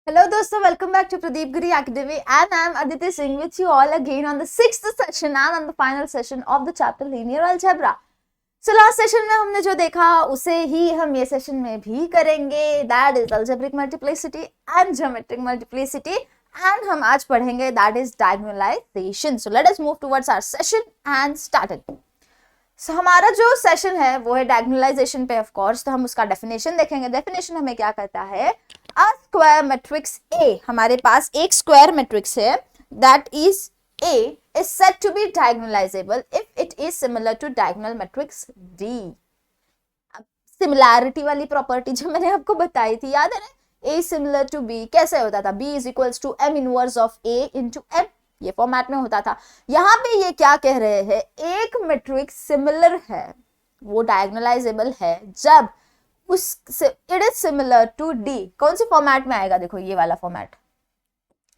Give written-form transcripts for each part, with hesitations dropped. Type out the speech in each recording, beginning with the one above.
Hello दोस्तों, welcome back to Pradeep Giri Academy and I am Aditi Singh with you all again on the 6th session and on the final session of the chapter Linear Algebra. So last session में हमने जो देखा उसे ही हम ये session में भी करेंगे, that is algebraic multiplicity and geometric multiplicity, and हम आज पढ़ेंगे that is diagonalization. So let us move towards our session and start it. So, हमारा जो सेशन है वो है डायगोनलाइजेशन पे ऑफ कोर्स, तो हम उसका डेफिनेशन देखेंगे. डेफिनेशन हमें क्या कहता है, अ स्क्वायर मैट्रिक्स ए, हमारे पास एक स्क्वायर मैट्रिक्स है that is A is said to be diagonalizable if it is similar to diagonal matrix D. Similarity वाली प्रॉपर्टी जो मैंने आपको बताई थी, याद है ना, ए सिमिलर टू बी कैसे होता था, B is equals to M inverse of A into M, ये फॉर्मेट में होता था. यहाँ पे ये क्या कह रहे हैं, एक मैट्रिक्स सिमिलर है, वो डायगोनलाइजेबल है जब उस it is similar to D. कौन से फॉर्मेट में आएगा, देखो ये वाला फॉर्मेट.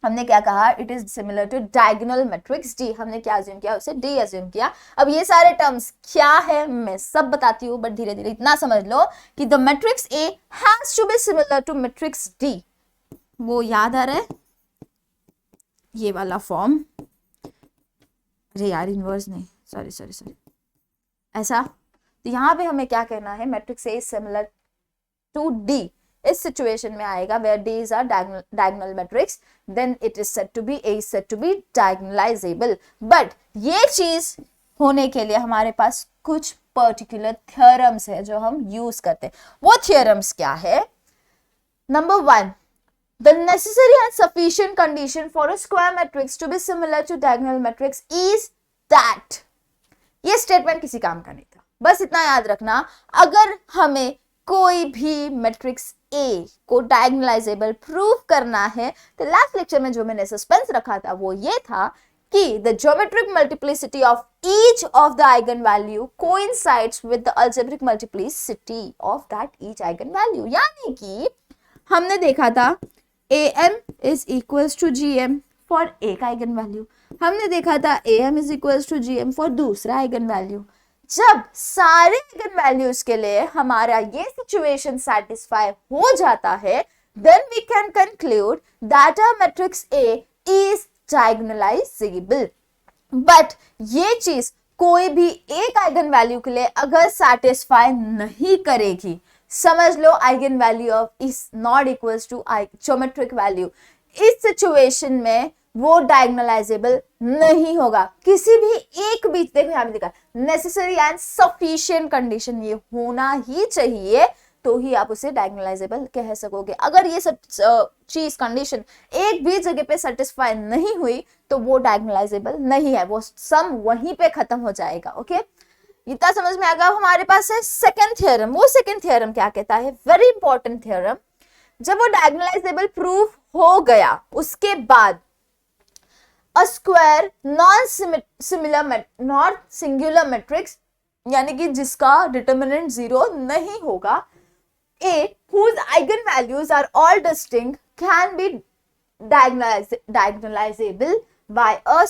हमने क्या कहा, it is similar to diagonal matrix D. हमने क्या अज्यूम किया, उसे डी अज्यूम किया. अब ये सारे टर्म्स क्या है मैं सब बताती हूँ, बट धीरे धीरे इतना समझ लो कि the matrix A has to be similar to matrix D. वो याद आ रहा है, ये वाला फॉर्म, अरे यार इनवर्स नहीं, सॉरी ऐसा. तो यहाँ पे हमें क्या कहना है, matrix A similar to D. इस सिचुएशन में आएगा where D is a diagonal matrix, then it is said to be, A is said to be diagonalizable. But ये चीज होने के लिए हमारे पास कुछ पर्टिकुलर थ्योरम्स है जो हम यूज करते हैं. वो थ्योरम्स क्या है, number 1, the necessary and sufficient condition for a square matrix to be similar to diagonal matrix is that. ये स्टेटमेंट किसी काम का नहीं था, बस इतना याद रखना. अगर हमें कोई भी मैट्रिक्स ए को डायगोनलाइजेबल प्रूव करना है, तो लास्ट लेक्चर में जो मैंने सस्पेंस रखा था वो ये था कि the geometric multiplicity of each of the eigenvalue coincides with the algebraic multiplicity of that each eigenvalue. यानी कि हमने देखा था am is equals to gm for एक आइगन वैल्यू, हमने देखा था am is equals to gm for दूसरा आइगन वैल्यू. जब सारे आइगन वैल्यूज के लिए हमारा ये सिचुएशन सेटिस्फाई हो जाता है, then we can conclude that a matrix A is diagonalizable. But ये चीज कोई भी एक आइगन वैल्यू के लिए अगर सेटिस्फाई नहीं करेगी, समझ लो eigen value of is not equals to geometric value, इस सिचुएशन में वो डायगोनलाइजेबल नहीं होगा. किसी भी एक बीच, देखो यहां पे लिखा नेसेसरी एंड सफिशिएंट कंडीशन, ये होना ही चाहिए तो ही आप उसे डायगोनलाइजेबल कह सकोगे. अगर ये सब चीज कंडीशन एक भी जगह पे सेटिस्फाई नहीं हुई तो वो डायगोनलाइजेबल नहीं है, वो सम वहीं पे खत्म हो जाएगा. ओके, इतना समझ में आ गया. हमारे पास है सेकंड थ्योरम. वो सेकंड थ्योरम क्या कहता है, वेरी इंपॉर्टेंट थ्योरम. जब वो डायगोनलाइजेबल प्रूफ हो गया उसके बाद a square non singular matrix, यानी कि जिसका डिटरमिनेंट 0 नहीं होगा, ए whose eigen values are all distinct can be diagonalizable by a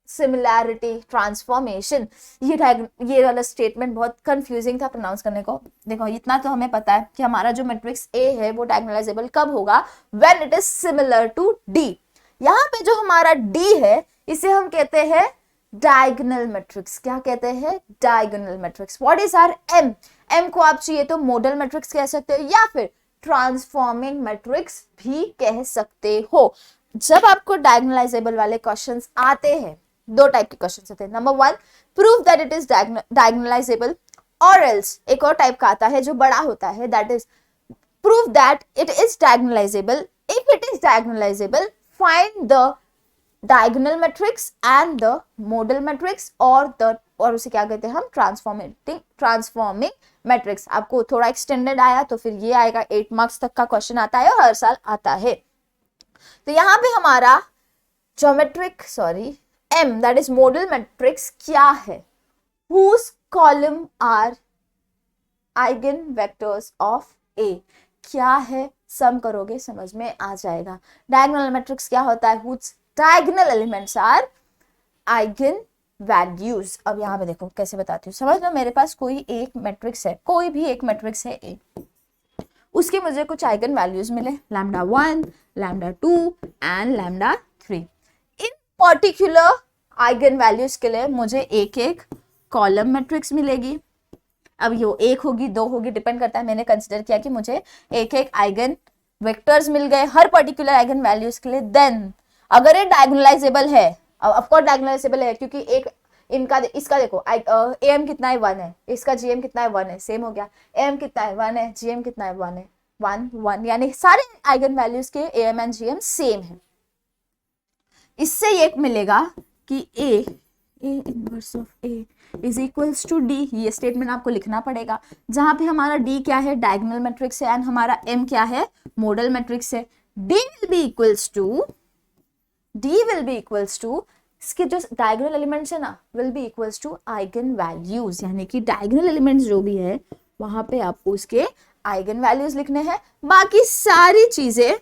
similarity transformation. ये वाला स्टेटमेंट बहुत कंफ्यूजिंग था प्रोनाउंस करने को. देखो इतना तो हमें पता है कि हमारा जो मैट्रिक्स ए है वो डायगोनलाइजेबल कब होगा, when it is similar to D. यहाँ पे जो हमारा डी है इसे हम कहते हैं डायगोनल मैट्रिक्स. क्या कहते हैं, diagonal matrix. What is our M, M को आप चाहिए तो मॉडल मैट्रिक्स कह सकते हो या फिर ट्रांसफॉर्मिंग मैट्रिक्स भी कह सकते हो. जब आपको डायगोनलाइजेबल वाले क्वेश्चंस आते हैं, दो टाइप के क्वेश्चंस आते हैं. Number 1, prove that it is diagonalisable, और एल्स एक और टाइप का आता है जो बड़ा होता है, that is prove that it is diagonalisable. If it is diagonalisable, find the diagonal matrix and the model matrix, और उसे क्या कहते हैं हम, ट्रांसफॉर्मिंग मैट्रिक्स. आपको थोड़ा एक्सटेंडेड आया तो फिर ये आएगा, 8 मार्क्स तक का क्वेश्चन आता है और हर साल आता है. तो यहां पे हमारा M that is modal matrix क्या है, whose column are eigen vectors of A. क्या है, सम करोगे समझ में आ जाएगा. डायगोनल मैट्रिक्स क्या होता है, whose diagonal elements are eigen values. अब यहाँ पे देखो कैसे बताती हूँ, समझ लो मेरे पास कोई एक मैट्रिक्स है, कोई भी एक मैट्रिक्स है ए, उसके मुझे कुछ आइगन वैल्यूज मिले, lambda 1, lambda 2 and lambda 3। In particular eigen values के लिए मुझे एक एक कॉलम मैट्रिक्स मिलेगी। अब ये 1 होगी 2 होगी, डिपेंड करता है। मैंने कंसिडर किया कि मुझे एक एक आइगन वेक्टर्स मिल गए हर पर्टिकुलर आइगन वैल्यूज के लिए। देन अगर ये डायगोनलाइजेबल है, ऑफ कोर्स डायगोनलाइजेबल है क्योंकि एक इनका इसका देखो am कितना है 1 है, इसका gm कितना है 1 है, सेम हो गया। am कितना है 1 है, gm कितना है 1 है, 1 1, यानी सारे आइगन वैल्यूज के am एंड gm सेम है। इससे ये मिलेगा कि a inverse of a is equals to d। ये स्टेटमेंट आपको लिखना पड़ेगा, जहां पे हमारा d क्या है, डायगोनल मैट्रिक्स है, एंड हमारा m क्या है, मॉडल मैट्रिक्स है। d will be equals to इसके जो डायगोनल एलिमेंट्स है ना, will be equals to eigen values, यानी कि डायगोनल एलिमेंट्स जो भी है वहां पे आपको उसके आइगन वैल्यूज लिखने हैं। बाकी सारी चीजें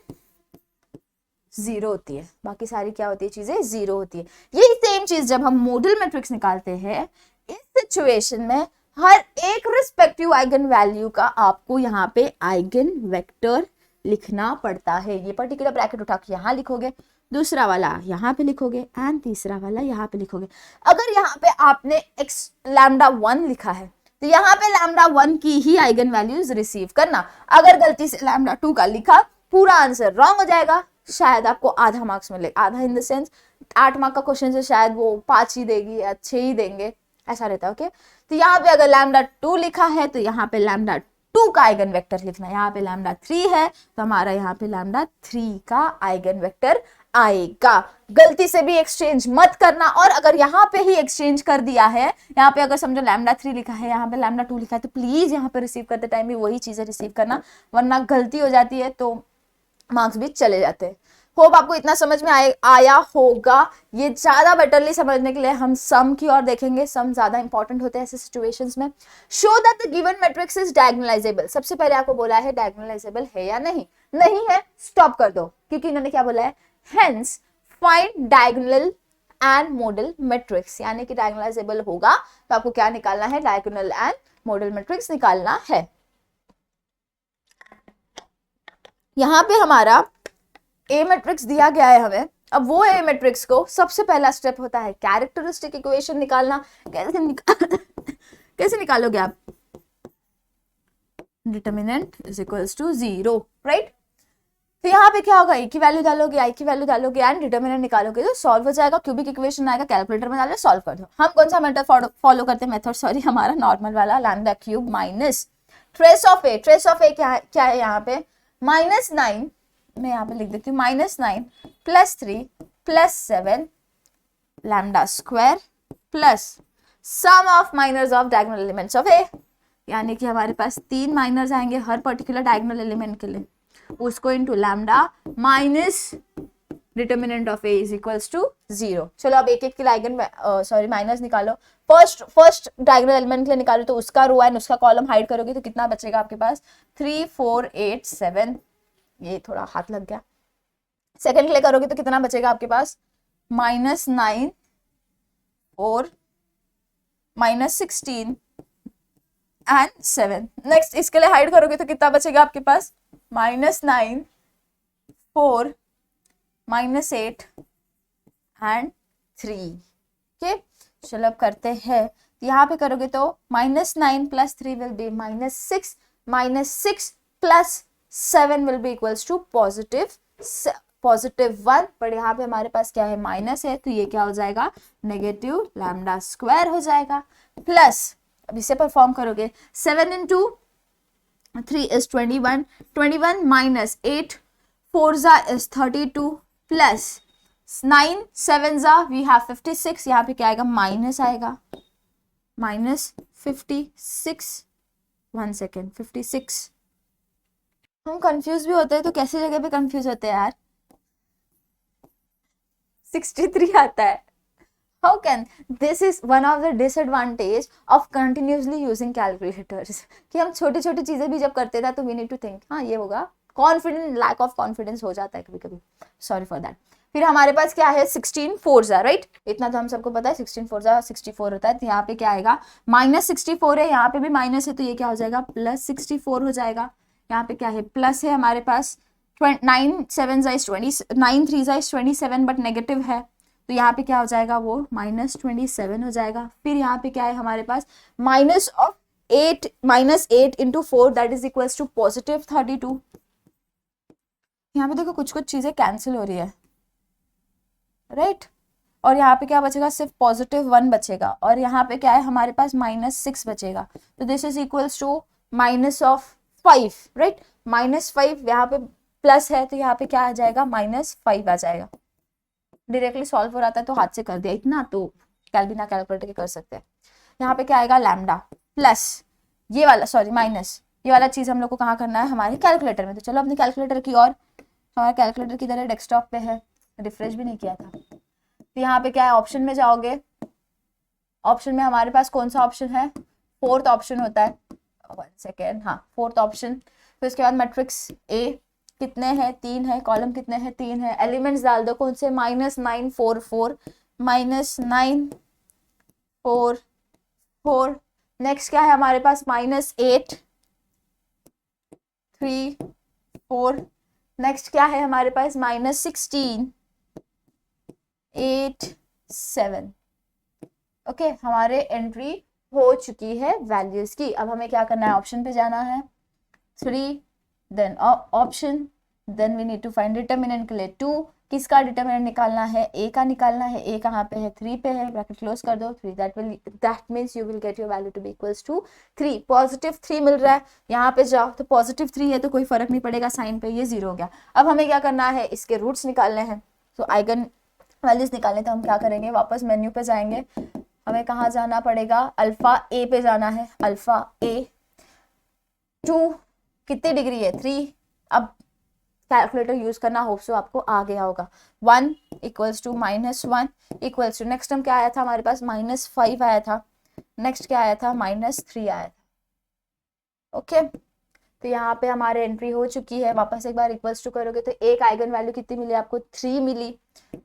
जीरो होती है, बाकी सारी क्या होती है, चीजें जीरो होती है। यही सेम चीज जब हम मॉडल मैट्रिक्स निकालते हैं, इस सिचुएशन में हर एक रिस्पेक्टिव आइगन वैल्यू का आपको यहाँ पे आइगन वेक्टर लिखना पड़ता है। ये पर्टिकुलर ब्रैकेट उठा के यहाँ लिखोगे, दूसरा वाला यहाँ पे लिखोगे एंड तीसरा वाला यहाँ पे लिखोगे। अगर यहाँ पे आपने एक्स लैम्डा 1 लिखा है तो यहाँ पे लैम्डा 1 की ही आइगन वैल्यूज रिसीव करना। अगर गलती से लैम्डा 2 का लिखा, पूरा आंसर रॉन्ग हो जाएगा, शायद आपको आधा मार्क्स मिले। आधा इन द सेंस 8 मार्क का क्वेश्चन से शायद वो 5 ही देगी या 6 ही देंगे, ऐसा रहता है। ओके, तो यहाँ पे अगर लैम्डा 2 लिखा है तो यहाँ पे लैम्डा 2 का आइगन वेक्टर लिखना। यहाँ पे लैम्डा 3 है तो हमारा यहाँ पे लैम्डा 3 का आइगन वेक्टर आएगा। गलती से भी एक्सचेंज मत करना। और अगर यहाँ पे ही एक्सचेंज कर दिया है, यहाँ पे अगर समझो लैम्डा 3 लिखा है, यहाँ पे लैम्डा 2 लिखा है, तो प्लीज यहाँ पे रिसीव करते टाइम भी वही चीजें रिसीव करना, वरना गलती हो जाती है तो मार्क्स भी चले जाते हैं। होप आपको इतना समझ में आया होगा। ये ज्यादा बेटरली समझने के लिए हम सम की ओर देखेंगे। सम ज्यादा इंपॉर्टेंट होते हैं ऐसे सिचुएशंस में। Show that the given matrix is diagonalisable. सबसे पहले आपको बोला है डायगोनलाइजेबल है या नहीं, नहीं है स्टॉप कर दो, क्योंकि इन्होंने क्या बोला है, hence find diagonal and model matrix, यानी कि डायगोनलाइजेबल होगा तो आपको क्या निकालना है, डायगोनल एंड मॉडल मैट्रिक्स निकालना है। यहां पे हमारा ए मैट्रिक्स दिया गया है हमें। अब वो ए मैट्रिक्स को सबसे पहला स्टेप होता है कैरेक्टरिस्टिक इक्वेशन निकालना। कैसे निकालोगे आप, determinant is equals to 0, right. तो यहाँ पे क्या होगा, आई की वैल्यू डालोगे, आई की वैल्यू डालोगे एंड डिटर्मिनेंट निकालोगे तो सॉल्व हो जाएगा। क्यूबिक इक्वेशन आएगा, कैलकुलेटर में डालो, सॉल्व कर दो। हम कौन सा मेथड फॉलो करते हैं, मेथड सॉरी हमारा नॉर्मल वाला, lambda cube minus trace of A. Trace of A क्या है यहाँ पे, -9, मैं यहाँ पे लिख देती हूँ, -9 + 3 + 7 lambda square plus sum of minors of diagonal elements of A, यानी कि हमारे पास 3 माइनर्स आएंगे हर पर्टिकुलर डायगोनल एलिमेंट के लिए, उसको into lambda minus determinant of A is equals to 0। चलो अब एक एक के आइगन माइनस निकालो। फर्स्ट डायगोनल एलिमेंट के लिए निकालो तो उसका रो एंड उसका कॉलम हाइड करोगे तो कितना बचेगा आपके पास, 3 4 8 7, ये थोड़ा हाथ लग गया। सेकंड के लिए करोगे तो कितना बचेगा आपके पास, -9 और -16 एंड 7। नेक्स्ट इसके लिए हाइड करोगे तो कितना बचेगा आपके पास, -9 4 -8 एंड 3। ओके, चलो अब करते हैं। यहाँ पे करोगे तो -9 + 3 will be -6, -6 + 7 will be equals to +1। पर यहाँ पे हमारे पास क्या है, माइनस है, तो ये क्या हो जाएगा, नेगेटिव लैम्डा स्क्वायर हो जाएगा। प्लस अब इसे परफॉर्म करोगे, 7 × 3 is 21, 21 - 8 4 is 32 plus 9 7 we have 56, यहाँ पे क्या आएगा, माइनस आएगा, -56, 1 सेकेंड, 56। हम कंफ्यूज भी होते हैं तो कैसी जगह पे कंफ्यूज होते हैं यार, 63 आता है। How can this is one of the disadvantage of continuously using calculators, कि हम छोटी छोटी चीजें भी जब करते थे तो we need to think, हाँ ये होगा, कॉन्फिडेंस, लैक ऑफ कॉन्फिडेंस हो जाता है कभी कभी, सॉरी फॉर दैट। फिर हमारे पास क्या है, 16 4 राइट, इतना तो हम सबको पता है, 16 4 64 होता है। तो यहाँ पे क्या आएगा, -64 है, यहाँ पे भी माइनस है, तो ये क्या हो जाएगा, +64 हो जाएगा। यहाँ पे क्या है, प्लस है हमारे पास, 9 7 इज 20, 9 3 इज 27 बट नेगेटिव है, तो यहाँ पे क्या हो जाएगा, वो -27 हो जाएगा। फिर यहाँ पे क्या है हमारे पास, -8 into 4 that is equals to +32। यहाँ पे देखो कुछ कुछ चीजें कैंसिल हो रही है, राइट, और यहाँ पे क्या बचेगा, सिर्फ +1 बचेगा, और यहाँ पे क्या है हमारे पास -6 बचेगा, तो this is equals to -5, right, -5, यहाँ पे प्लस है तो यहाँ पे क्या आ जाएगा, -5 आ जाएगा। डायरेक्टली सॉल्व हो रहा था तो हाथ से कर दिया इतना, तो बिना कैलकुलेटर के कर सकते हैं। यहाँ पे क्या आएगा, लैम्डा प्लस ये वाला, सॉरी माइनस ये वाला चीज हम लोग को कहाँ करना है, हमारे कैलकुलेटर में। तो चलो अपनी कैलकुलेटर की ओर, हमारा कैलकुलेटर की तरह डेस्कटॉप पे है, रिफ्रेश भी नहीं किया था। तो यहाँ पे क्या है, ऑप्शन में जाओगे, ऑप्शन में हमारे पास कौन सा ऑप्शन है, 4th ऑप्शन होता है, 1 सेकेंड, हाँ 4th ऑप्शन। फिर उसके बाद मैट्रिक्स ए कितने हैं, 3 है, कॉलम कितने हैं, 3 है, एलिमेंट्स डाल दो कौन से, -9 4 4, -9 4 4, नेक्स्ट क्या है हमारे पास, -8 3 4, नेक्स्ट क्या है हमारे पास, -16 8 7। ओके, हमारे एंट्री हो चुकी है वैल्यूज की। अब हमें क्या करना है, ऑप्शन पे जाना है, 3 then option, then we need to find determinant के लिए 2, किसका डिटर्मिनेंट निकालना है, ए का निकालना है, ए कहाँ पे है, 3 पे है, ब्रैकेट क्लोज कर दो, 3, that means you will get your value to be equals to 3। +3 मिल रहा है, यहाँ पे जाओ तो +3 है तो कोई फर्क नहीं पड़ेगा साइन पे, ये 0 हो गया। अब हमें क्या करना है, इसके रूट्स निकालने हैं, तो आइगन वैल्यूज निकालने, तो हम क्या करेंगे, वापस मेन्यू पे जाएंगे, हमें कहाँ जाना पड़ेगा, अल्फा ए पे जाना है, अल्फा ए 2 कितनी डिग्री है, 3। अब कैलकुलेटर यूज करना, होप सो आपको आ गया होगा। 1 equals to -1 equals to, next term क्या आया था हमारे पास, -5 आया था, नेक्स्ट क्या आया था, -3 आया था। ओके, तो यहाँ पे हमारे एंट्री हो चुकी है। वापस एक बार इक्वल्स टू करोगे तो एक आइगन वैल्यू कितनी मिली आपको, 3 मिली,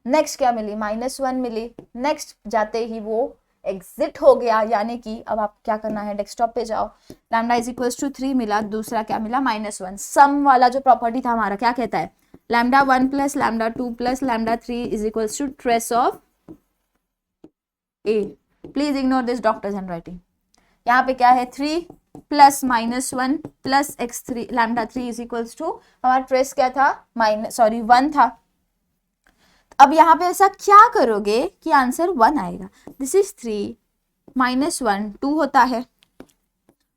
नेक्स्ट क्या मिली, -1 मिली, नेक्स्ट जाते ही वो एग्जिट हो गया, यानी कि अब आप क्या करना है, डेस्कटॉप पे जाओ, लैम्डा इज इक्वल्स टू 3 मिला, दूसरा क्या मिला, -1। सम वाला जो प्रॉपर्टी था हमारा क्या कहता है, lambda 1 plus lambda 2 plus lambda 3 is equals to trace of A. Please ignore this doctor's handwriting. यहाँ पे क्या है, 3 plus -1 plus x3 lambda 3 is equals to, हमारा ट्रेस क्या था, 1 था। अब यहाँ पे ऐसा क्या करोगे कि आंसर 1 आएगा, दिस इज 3 -1 2 होता है,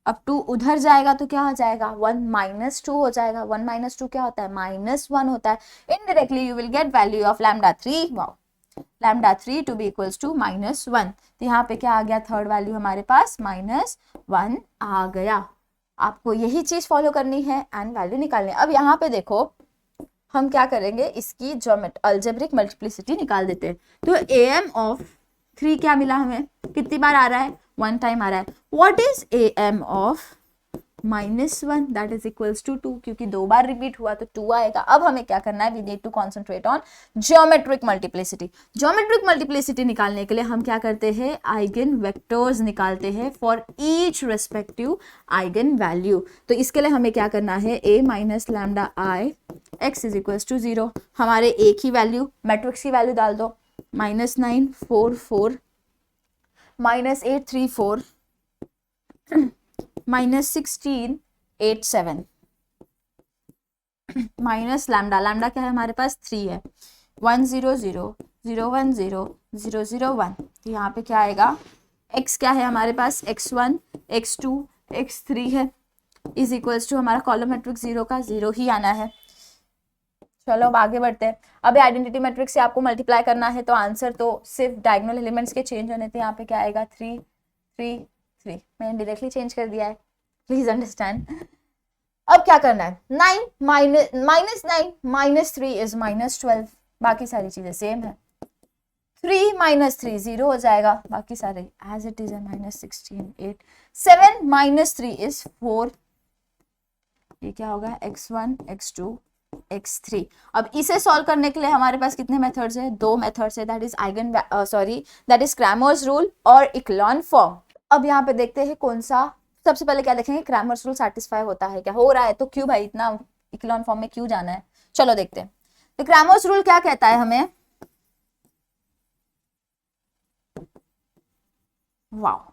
अब 2 उधर जाएगा तो क्या हो जाएगा, 1 -2 हो जाएगा, 1 -2 क्या होता है, -1 होता है। Indirectly you will get value of lambda 3, wow, lambda 3 to be equals to -1। तो यहाँ पे क्या आ गया, थर्ड वैल्यू हमारे पास -1 आ गया। आपको यही चीज फॉलो करनी है एंड वैल्यू निकालनी है। अब यहाँ पे देखो हम क्या करेंगे, इसकी अलजेब्रिक मल्टीप्लिसिटी निकाल देते हैं। तो am ऑफ 3 क्या मिला हमें, कितनी बार आ रहा है, 1 टाइम आ रहा है। What is am of -1, that is equals to 2, क्योंकि 2 बार रिपीट हुआ तो 2 आएगा। अब हमें क्या करना है, we need to concentrate on geometric multiplicity. Geometric multiplicity निकालने के लिए हम क्या करते हैं, आइगन वेक्टर्स निकालते हैं for each respective eigen value. तो इसके लिए हमें क्या करना है, a minus lambda i x is equals to 0। हमारे एक ही वैल्यू, मैट्रिक्स की वैल्यू डाल दो, -9 4 4, -8 3 4, -16 8 7, माइनस लैम्डा, लैम्डा क्या है हमारे पास, 3 है, 1 0 0 0 1 0 0 0 1। तो यहाँ पे क्या आएगा, x क्या है हमारे पास, x1 x2 x3 है, इज इक्वल्स टू हमारा कॉलम मैट्रिक्स 0 का 0 ही आना है। चलो अब आगे बढ़ते हैं। अब आइडेंटिटी मैट्रिक्स से आपको मल्टीप्लाई करना है, तो आंसर तो सिर्फ डायगोनल एलिमेंट्स के चेंज होने थे। यहाँ पे क्या आएगा, 3 3 3, मैंने डायरेक्टली चेंज कर दिया है, प्लीज अंडरस्टैंड। अब क्या करना है, 9 -9 -3 इज -12, बाकी सारी चीजें सेम है। 3 -3 0 हो जाएगा, बाकी सारे एज इट इज है, -16 8 7 -3 इज 4, ये क्या होगा, x1 x2 x3। अब इसे सॉल्व करने के लिए हमारे पास कितने मेथड्स है, 2 मेथड्स है, दैट इज क्रैमर्स रूल और इक्लॉन फॉर्म। अब यहाँ पे देखते हैं कौन सा सबसे पहले क्या देखेंगे, क्रैमर्स रूल सेटिस्फाई होता है क्या, हो रहा है तो क्यों भाई इतना इक्लोन फॉर्म में क्यों जाना है। चलो देखते हैं। तो क्रैमर्स रूल क्या कहता है हमें, वाह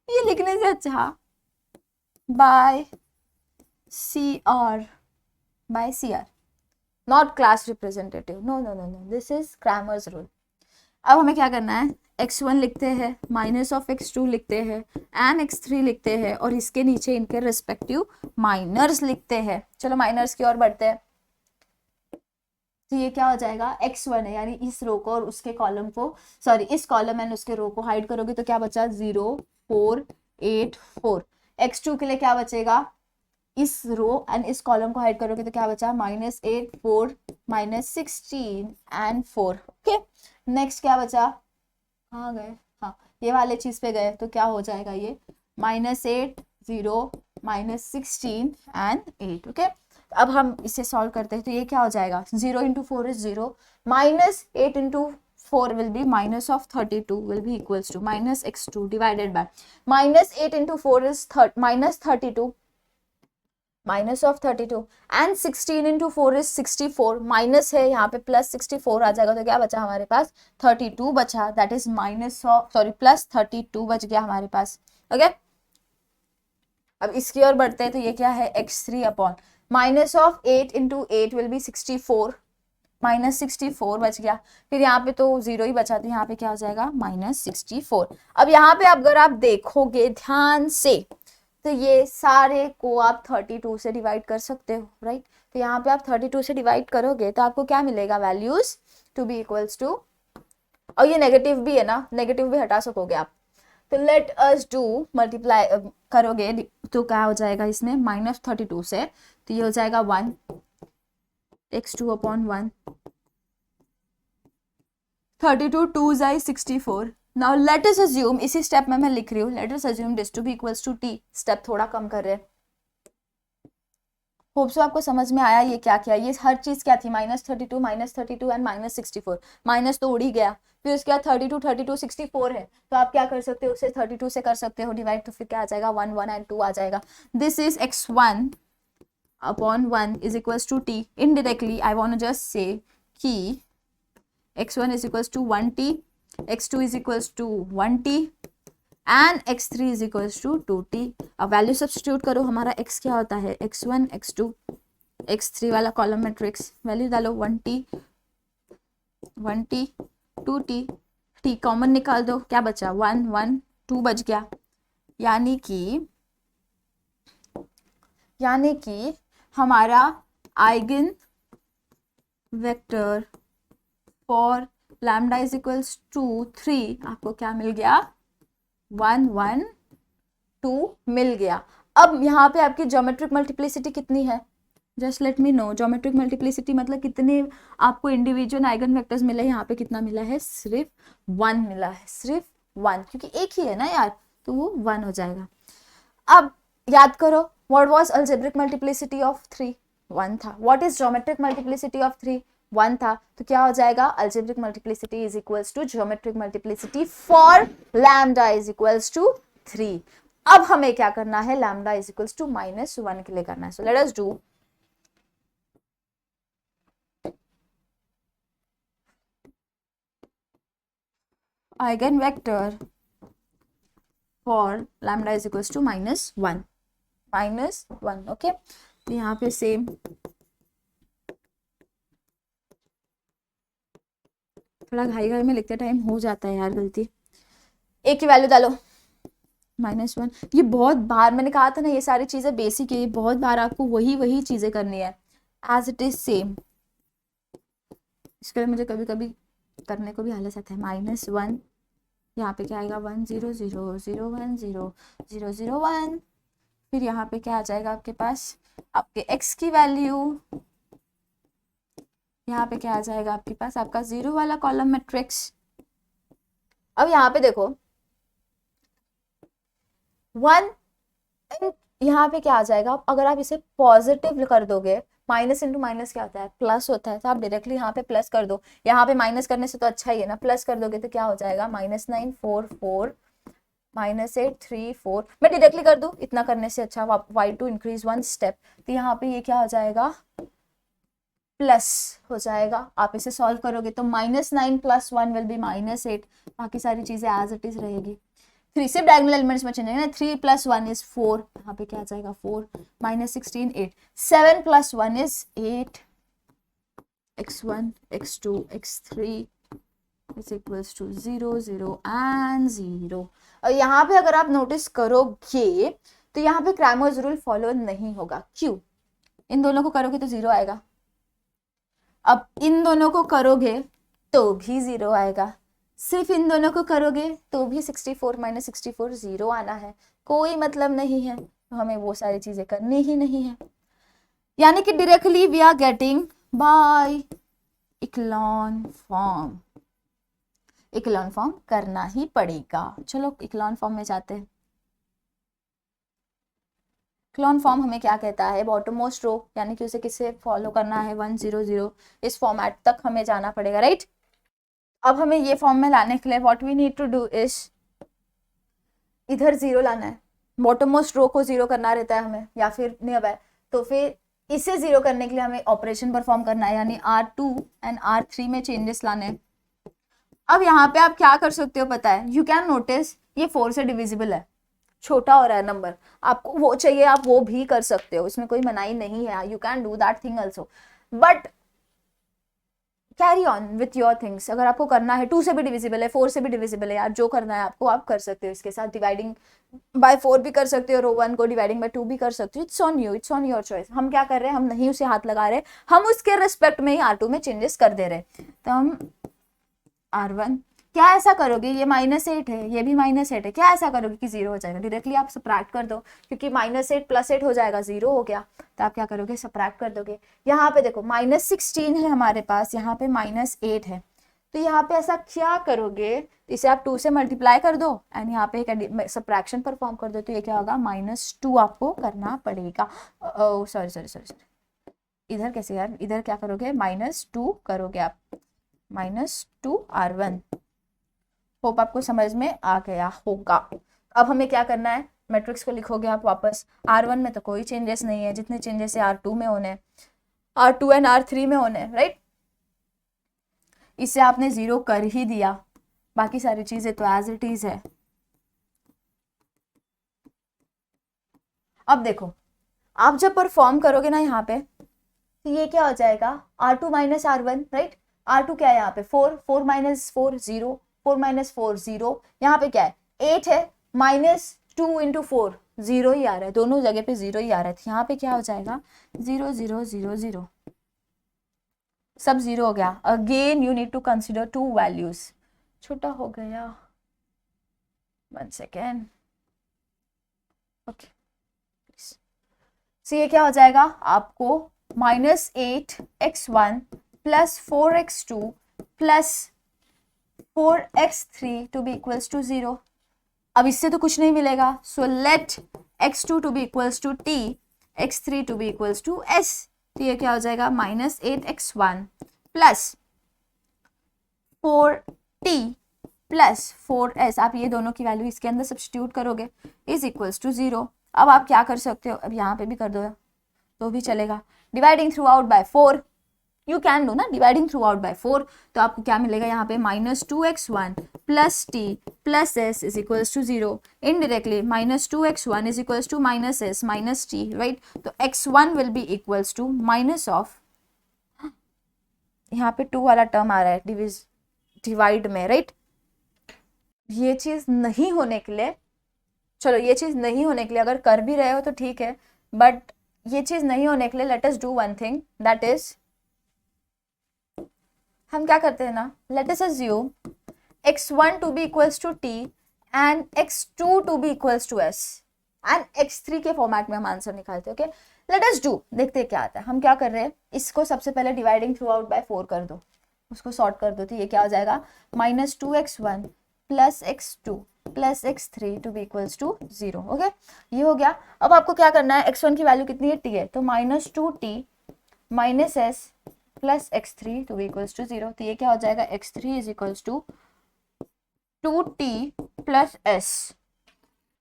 ये लिखने से अच्छा, by C R, by C R, not class representative, no no no no, this is Cramer's rule. अब हमें क्या करना है, x1 लिखते हैं, माइनस ऑफ x2 लिखते हैं, एंड x3 लिखते हैं, और इसके नीचे इनके रिस्पेक्टिव माइनर्स लिखते हैं। चलो माइनर्स की ओर बढ़ते हैं। तो ये क्या हो जाएगा, x1 है यानी इस रो को और उसके कॉलम को, सॉरी इस कॉलम एंड उसके रो को हाइड करोगे तो क्या बचा 0 4 8 4। x2 के लिए क्या बचेगा, इस रो एंड इस कॉलम को हाइड करोगे तो क्या बचा -8 4 -16 एंड 4। ओके नेक्स्ट क्या बचा, कहाँ गए, हाँ ये वाले चीज पे गए तो क्या हो जाएगा ये -8 0 -16 एंड 8। ओके अब हम इसे सॉल्व करते हैं तो ये क्या हो जाएगा, 0 × 4 is 0, -8 × 4 will be minus of 32 will be equals to -x2 divided by -8 × 4 is -32 minus of 32 and 16 × 4 is 64, minus है यहाँ पे +64 आ जाएगा तो क्या बचा हमारे पास 32 बचा, दैट इज +32 बच गया हमारे पास। ओके अब इसकी ओर बढ़ते हैं तो ये क्या है x3 upon minus of 8 × 8 will be 64, -64 बच गया, फिर यहाँ पे तो 0 ही बचा तो यहाँ पे क्या हो जाएगा -64। अब यहाँ पे अगर आप देखोगे ध्यान से तो ये सारे को आप 32 से डिवाइड कर सकते हो, राइट। तो यहाँ पे आप 32 से डिवाइड करोगे तो आपको क्या मिलेगा, values to be equals to, और ये नेगेटिव भी है ना, नेगेटिव भी हटा सकोगे आप। तो लेट अस डू मल्टीप्लाई करोगे तो क्या हो जाएगा इसमें -32 से, तो ये हो जाएगा 1 x2 अपॉन 1, 32 2 जाए 64। नाउ लेट अस अज्यूम, इसी स्टेप में मैं लिख रही हूँ, let us assume this to be equals to t, step थोड़ा कम कर रहे हैं। होप सो आपको समझ में आया ये क्या किया, ये हर चीज क्या थी -32 -32 एंड -64, माइनस तो उड़ ही गया, फिर उसके बाद 32 32 64 है तो आप क्या कर सकते हो, उसे 32 से कर सकते हो डिवाइड, तो फिर क्या आ जाएगा 1 1 एंड 2 आ जाएगा। This is x1 upon 1 is equals to t। Indirectly I want to just say कि x1 is equals to 1t, x2 is equals to 1t and x3 is equals to 2t। अब value substitute करो, हमारा x क्या होता है x1 x2 x3 वाला column matrix, value डालो 1t 2t, t common निकाल दो, क्या बचा 1 1 2 बच गया, यानी कि हमारा eigen vector for lambda is equals to 3 आपको क्या मिल गया 1 1 2 मिल गया। अब यहाँ पे आपकी ज्योमेट्रिक मल्टीप्लिसिटी कितनी है, just let me know, geometric multiplicity मतलब कितने आपको इंडिविजुअल आइगन वेक्टर्स मिले, यहाँ पे कितना मिला है सिर्फ 1 मिला है, सिर्फ 1, क्योंकि एक ही है ना यार तो वो 1 हो जाएगा। अब याद करो what was algebraic multiplicity of 3 1 था, what is geometric multiplicity of 3 1 था, तो क्या हो जाएगा algebraic multiplicity is equals to geometric multiplicity for lambda is equals to 3। अब हमें क्या करना है, लैम्डा इज इक्वल्स टू -1 के लिए करना है, so let us do eigen vector for lambda is equals to -1 -1। Okay तो यहाँ पे सेम थोड़ा घाई घाई में लिखते टाइम हो जाता है यार गलती, एक की वैल्यू डालो -1। ये बहुत बार मैंने कहा था ना, ये सारी चीजें बेसिक है, ये बहुत बार आपको वही चीजें करनी है एज इट इज सेम। इसके लिए मुझे कभी कभी करने को भी आलस आता है। -1 यहाँ पे क्या आएगा 1 0 0 0 1 0 0 0 1, फिर यहाँ पे क्या आ जाएगा आपके पास आपके x की वैल्यू, यहाँ पे क्या आ जाएगा आपके पास आपका 0 वाला कॉलम मैट्रिक्स। अब यहाँ पे देखो 1 यहाँ पे क्या आ जाएगा, अगर आप इसे पॉजिटिव कर दोगे, माइनस इंटू माइनस क्या होता है प्लस होता है, तो आप डायरेक्टली यहाँ पे प्लस कर दो, यहाँ पे माइनस करने से तो अच्छा ही है ना, प्लस कर दोगे तो क्या हो जाएगा -9 4 4 -8 3 4, मैं डायरेक्टली कर दूं, इतना करने से अच्छा y2 इंक्रीज 1 स्टेप, तो यहाँ पे ये क्या हो जाएगा, प्लस हो जाएगा। आप इसे सॉल्व करोगे तो -9 + 1 विल बी -8, बाकी सारी चीजें एज इट इज रहेगी। 3 सिर्फ डायगोनल एलिमेंट्स में चेंज होंगे ना, 3 + 1 इज 4, यहाँ पे क्या आ जाएगा 4, -16 8, 7 + 1 is 8, x1 x2 x3 is equals to 0 0 and 0। और यहाँ पे अगर आप नोटिस करोगे तो यहाँ पे क्रैमर्स रूल फॉलो नहीं होगा। क्यों? इन दोनों को करोगे तो 0 आएगा, अब इन दोनों को करोगे तो भी 0 आएगा, सिर्फ इन दोनों को करोगे तो भी 64 - 64 0 आना है, कोई मतलब नहीं है, तो हमें वो सारी चीजें करनी ही नहीं है। यानी कि directly we are getting by echelon form, echelon form करना ही पड़ेगा। चलो इक्लॉन फॉर्म में जाते हैं। इक्लॉन फॉर्म हमें क्या कहता है, बॉटम मोस्ट रो, यानी कि उसे किससे फॉलो करना है, 1 0 0, इस फॉर्मेट तक हमें जाना पड़ेगा, राइट। अब हमें ये फॉर्म में लाने के लिए what we need to do is इधर 0 लाना है, बॉटम मोस्ट रो को 0 करना रहता है हमें, या फिर नियर बाय, तो फिर इसे 0 करने के लिए हमें ऑपरेशन परफॉर्म करना है, यानी R2 एंड R3 में चेंजेस लाने हैं। अब यहाँ पे आप क्या कर सकते हो पता है, यू कैन नोटिस ये 4 से डिविजिबल है, छोटा हो रहा है नंबर, आपको वो चाहिए आप वो भी कर सकते हो, इसमें कोई मनाही नहीं है, you can do that thing also, but carry on with your things. अगर आपको करना है 2 से भी डिविजिबल है, 4 से भी डिविजिबल है यार, जो करना है आपको आप कर सकते हो, इसके साथ डिवाइडिंग बाय 4 भी कर सकते हो, रो 1 को डिवाइडिंग बाय 2 भी कर सकते हो, it's on you, it's on your choice. हम क्या कर रहे हैं, हम नहीं उसे हाथ लगा रहे, हम उसके रिस्पेक्ट में ही R2 में चेंजेस कर दे रहे। तो हम R1 क्या ऐसा करोगे, ये -8 है, ये भी -8 है, क्या ऐसा करोगे कि 0 हो जाएगा, डायरेक्टली आप सब्ट्रैक्ट कर दो, क्योंकि -8 + 8 हो जाएगा, 0 हो गया, तो आप क्या करोगे, सब्ट्रैक्ट कर दोगे। यहाँ पे देखो -16 है हमारे पास, यहाँ पे -8 है, तो यहाँ पे ऐसा क्या करोगे, इसे आप 2 से मल्टीप्लाई कर दो एंड यहाँ पे एक सब्ट्रैक्शन परफॉर्म कर दो, तो ये क्या होगा, -2 आपको करना पड़ेगा। सॉरी सॉरी सॉरी सॉरी, इधर कैसे यार, इधर क्या करोगे, -2 करोगे आप, -2 R1। होप आपको समझ में आ गया होगा। अब हमें क्या करना है, मैट्रिक्स को लिखोगे आप वापस, R1 में तो कोई चेंजेस नहीं है, जितने चेंजेस है R2 में होने, R2 एंड R3 में होने, राइट। इसे आपने 0 कर ही दिया, बाकी सारी चीजें तो एज इट इज है। अब देखो आप जब परफॉर्म करोगे ना यहाँ पे, तो ये क्या हो जाएगा, R2 - R1, राइट। R2 क्या है यहाँ पे, 4 4 - 4 0, 4 - 4 0, यहाँ पे क्या है 8 है, -2 × 4 0 ही आ रहा है, दोनों जगह पे 0 ही आ रहा है, तो यहाँ पे क्या हो जाएगा 0 0 0 0, सब 0 हो गया। Again you need to consider 2 values, छोटा हो गया, 1 सेकेंड, ओके। सो ये क्या हो जाएगा आपको, -8 x1 + 4 x2 + 4 x3 to be equals to 0। अब इससे तो कुछ नहीं मिलेगा, so let x2 to be equals to t, x3 to be equals to s, तो ये क्या हो जाएगा, -8 x1 + 4t + 4s, आप ये दोनों की वैल्यू इसके अंदर सब्स्टिट्यूट करोगे, इज इक्वल्स टू 0। अब आप क्या कर सकते हो, अब यहाँ पे भी कर दो तो भी चलेगा, dividing through out by 4, you can do ना, डिवाइडिंग थ्रू आउट बाय 4, तो आपको क्या मिलेगा यहाँ पे, -2 x1 + t + s is equals to 0, indirectly -2 x1 is equals to -s -t, right. तो x1 will be equals to minus of, यहाँ पे 2 वाला टर्म आ रहा है डिवाइड में, राइट। ये चीज नहीं होने के लिए, चलो ये चीज नहीं होने के लिए, अगर कर भी रहे हो तो ठीक है, बट ये चीज नहीं होने के लिए let us do one thing, that is हम क्या करते हैं ना, let us assume x1 to be equals to t and x2 to be equals to s and x3 के फॉर्मेट में हम आंसर निकालते हैं, ओके। लेट अस डू, देखते हैं क्या आता है। हम क्या कर रहे हैं, इसको सबसे पहले डिवाइडिंग थ्रू आउट बाय 4 कर दो, उसको सॉर्ट कर दो, तो ये क्या हो जाएगा, -2 x1 + x2 + x3 to be equals to 0, okay. ये हो गया। अब आपको क्या करना है, x1 की वैल्यू कितनी है, t है, तो -2t - s + x3 to be equals to 0, तो ये क्या हो जाएगा, x3 is equals to 2t + s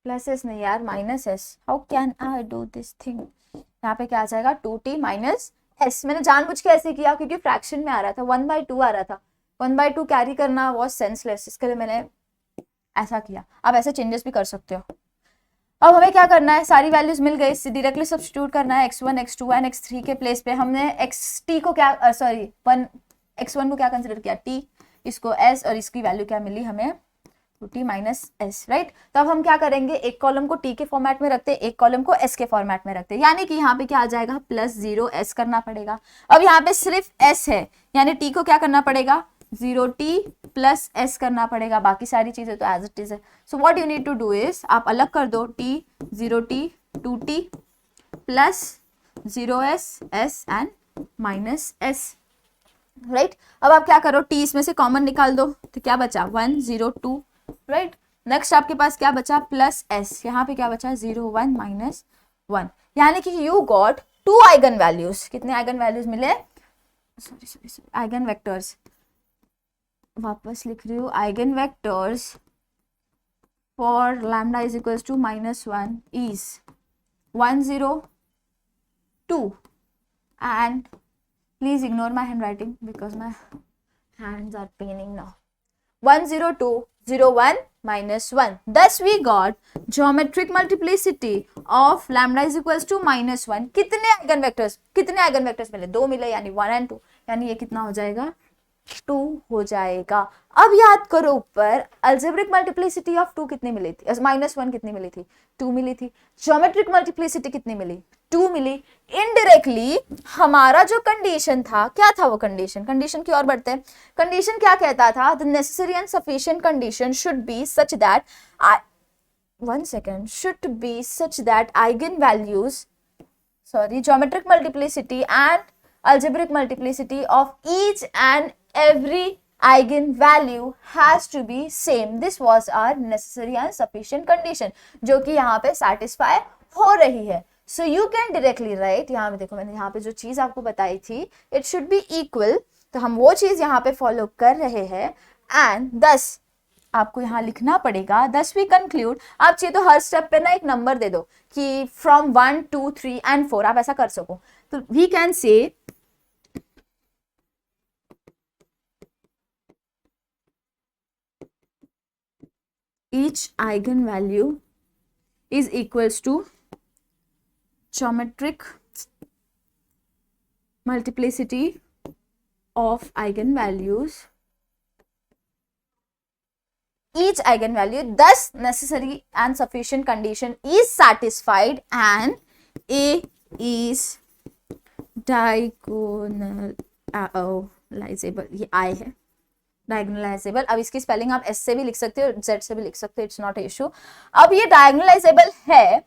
plus S नहीं यार, minus S, how can I do this thing. यहाँ पे क्या आ जाएगा 2t माइनस एस। मैंने जानबूझ के ऐसे किया क्योंकि फ्रैक्शन में आ रहा था, 1/2 आ रहा था, 1/2 कैरी करना वॉज सेंसलेस, इसके लिए मैंने ऐसा किया। आप ऐसे चेंजेस भी कर सकते हो। अब हमें क्या करना है, सारी वैल्यूज मिल गई, इससे डायरेक्टली सब्स्टिट्यूट करना है x1 x2 एंड x3 के प्लेस पे। हमने xt को क्या सॉरी x1 को क्या कंसिडर किया t, इसको s, और इसकी वैल्यू क्या मिली हमें 2t माइनस एस, राइट। तो अब हम क्या करेंगे, एक कॉलम को t के फॉर्मेट में रखते हैं, एक कॉलम को s के फॉर्मेट में रखते हैं, यानी कि यहाँ पे क्या आ जाएगा +0s करना पड़ेगा। अब यहाँ पे सिर्फ s है, यानी t को क्या करना पड़ेगा 0t प्लस s करना पड़ेगा, बाकी सारी चीजें तो एज इट इज है। So what you need to do is, आप अलग कर दो t 0t 2t plus 0s s and minus s, right. अब आप क्या करो, t इसमें से कॉमन निकाल दो, तो क्या बचा 1 0 2, राइट। नेक्स्ट आपके पास क्या बचा प्लस s, यहाँ पे क्या बचा 0 1 माइनस 1, यानी कि यू गॉट 2 आइगन वैल्यूज। कितने आइगन वैल्यूज मिले, सॉरी आइगन वेक्टर्स, वापस लिख रही हूँ, eigen vectors for lambda is equals to -1 is 1 0 2 and please ignore my handwriting because my hands are paining now. 1 0 2 0 1 minus 1. Thus we got geometric multiplicity of lambda is equals to -1. कितने eigen vectors मिले, 2 मिले, यानी 1 and 2, यानी ये कितना हो जाएगा 2 हो जाएगा। अब याद करो ऊपर अल्जेब्रिक मल्टीप्लिसिटी ऑफ 2 कितनी मिली थी, -1 कितनी मिली थी 2 मिली थी। ज्योमेट्रिक मल्टीप्लिसिटी कितनी मिली 2 मिली। इनडायरेक्टली हमारा जो कंडीशन था, क्या था वो कंडीशन की ओर बढ़ते हैं। कंडीशन क्या कहता था, the necessary and sufficient condition should be such that eigen values geometric multiplicity and algebraic multiplicity of each and every eigenvalue has to be same. This was our necessary and sufficient condition, जो कि यहाँ पे satisfy हो रही है। So you can directly write, यहाँ पे देखो मैंने यहाँ पे जो चीज आपको बताई थी, it should be equal, तो हम वो चीज यहाँ पे फॉलो कर रहे हैं, and thus आपको यहाँ लिखना पड़ेगा। दस वी कंक्लूड, आप चाहिए तो हर स्टेप पे ना एक नंबर दे दो कि फ्रॉम 1 2 3 एंड 4, आप ऐसा कर सको। तो we can say each eigenvalue is equals to geometric multiplicity of eigenvalues, each eigenvalue, thus necessary and sufficient condition is satisfied and A is diagonalizable, ये I है डायगोनलाइजेबल। अब इसकी स्पेलिंग आप S से भी लिख सकते हो, Z से भी लिख सकते हो, इट्स नॉट इशू। अब ये डायगोनलाइजेबल है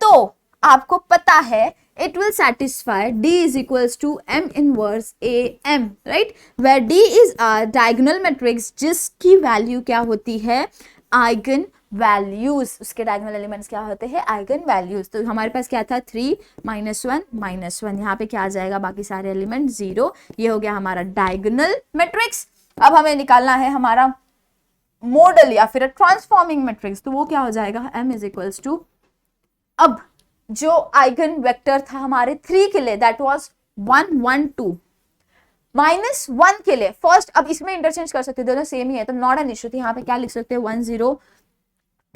तो आपको पता है it will satisfy D is equals to M inverse AM, right, where D is a diagonal matrix जिसकी वैल्यू क्या होती है आइगन वैल्यूज, उसके डायगोनल एलिमेंट्स क्या होते हैं आइगन वैल्यूज। तो हमारे पास क्या था 3 -1 -1, यहाँ पे क्या आ जाएगा बाकी सारे एलिमेंट 0, ये हो गया हमारा डायगोनल मैट्रिक्स। अब हमें निकालना है हमारा मॉडल या फिर ट्रांसफॉर्मिंग मैट्रिक्स, तो वो क्या हो जाएगा M इज इक्वल्स टू, अब जो आइगन वेक्टर था हमारे 3 के लिए दैट वाज 1 1 2, -1 के लिए फर्स्ट, अब इसमें इंटरचेंज कर सकते हो, दोनों सेम ही है तो नॉट एन इश्यू। यहाँ पे क्या लिख सकते हैं 1 0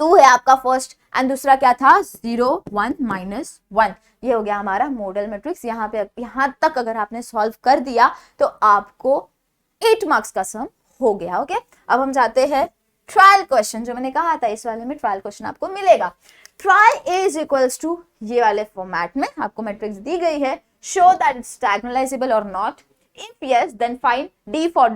2 है आपका फर्स्ट, एंड दूसरा क्या था 0 1 -1, ये हो गया हमारा मॉडल मैट्रिक्स। यहाँ पे यहाँ तक अगर आपने सॉल्व कर दिया तो आपको 8 मार्क्स का सम हो गया। ओके, अब हम जाते हैं ट्रायल क्वेश्चन, जो मैंने कहा था इस वाले में ट्रायल क्वेश्चन आपको मिलेगा। Try A is equals to, ये वाले फॉर्मेट में आपको मैट्रिक्स दी गई है, शो दैट इट्स डायगोनलाइजेबल और not, if yes then find D for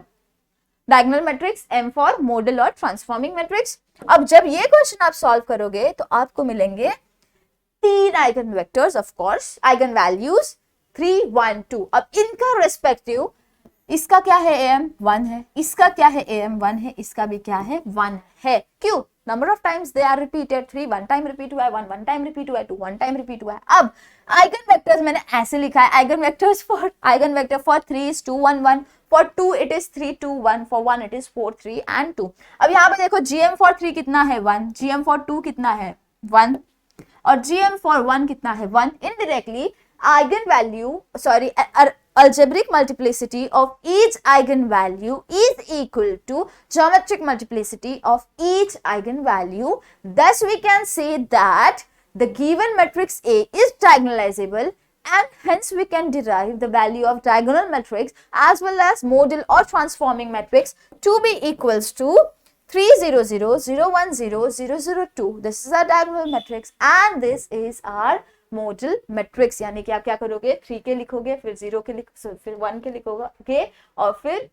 diagonal matrix, M for model और ट्रांसफॉर्मिंग मैट्रिक्स। अब जब ये क्वेश्चन आप सॉल्व करोगे तो आपको मिलेंगे 3 eigen vectors, of course eigen values 3 1 2। अब इनका रेस्पेक्टिव, इसका क्या है AM 1 है, इसका क्या है AM 1 है, इसका भी क्या है 1 है। क्यों, number of times they are repeated, 3 1 time repeat हुआ है, 1 1 टाइम रिपीट हुआ है, 2 1 टाइम रिपीट हुआ है। अब आइगन वेक्टर्स मैंने ऐसे लिखा है, eigen vector for 3 is 2 1 1, for 2 it is 3 2 1, for 1 it is 4 3 and 2। अब यहाँ पे देखो GM फॉर 3 कितना है 1, GM फॉर 2 कितना है 1 और gm फॉर 1 कितना है 1. Indirectly eigen value sorry algebraic multiplicity of each eigenvalue is equal to geometric multiplicity of each eigenvalue. Thus we can say that the given matrix A is diagonalizable, and hence we can derive the value of diagonal matrix as well as modal or transforming matrix to be equals to 3 0 0 0 1 0 0 0 2. This is our diagonal matrix and this is our model matrix. यानी कि आप क्या करोगे 3 के लिखोगे, फिर 0 के फिर 1 के लिखोगे और फिर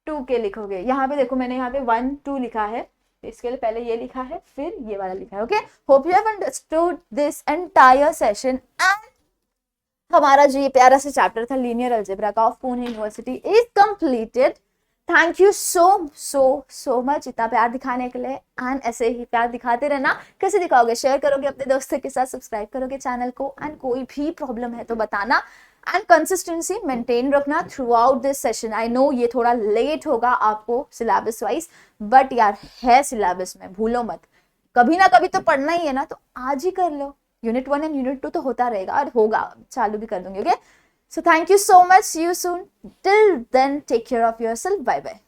2 के लिखोगे. यहाँ पे देखो मैंने यहाँ पे 1 2 लिखा है, इसके लिए पहले ये लिखा है फिर ये वाला लिखा है. Okay, hope you have understood this entire session. And हमारा जो ये प्यारा सा चैप्टर था लीनियर अलजेब्रा का of Pune university is completed. Thank you so much इतना प्यार दिखाने के लिए. एंड ऐसे ही प्यार दिखाते रहना. कैसे दिखाओगे? शेयर करोगे अपने दोस्तों के साथ, सब्सक्राइब करोगे चैनल को. एंड कोई भी प्रॉब्लम है तो बताना. एंड कंसिस्टेंसी मेंटेन रखना through out this session. I know ये थोड़ा लेट होगा आपको सिलेबस वाइज, बट यार है सिलेबस में, भूलो मत. कभी ना कभी तो पढ़ना ही है ना, तो आज ही कर लो. यूनिट 1 एंड यूनिट 2 तो होता रहेगा और होगा, चालू भी कर दूंगी. Okay, so thank you so much. See you soon. Till then, take care of yourself. Bye bye.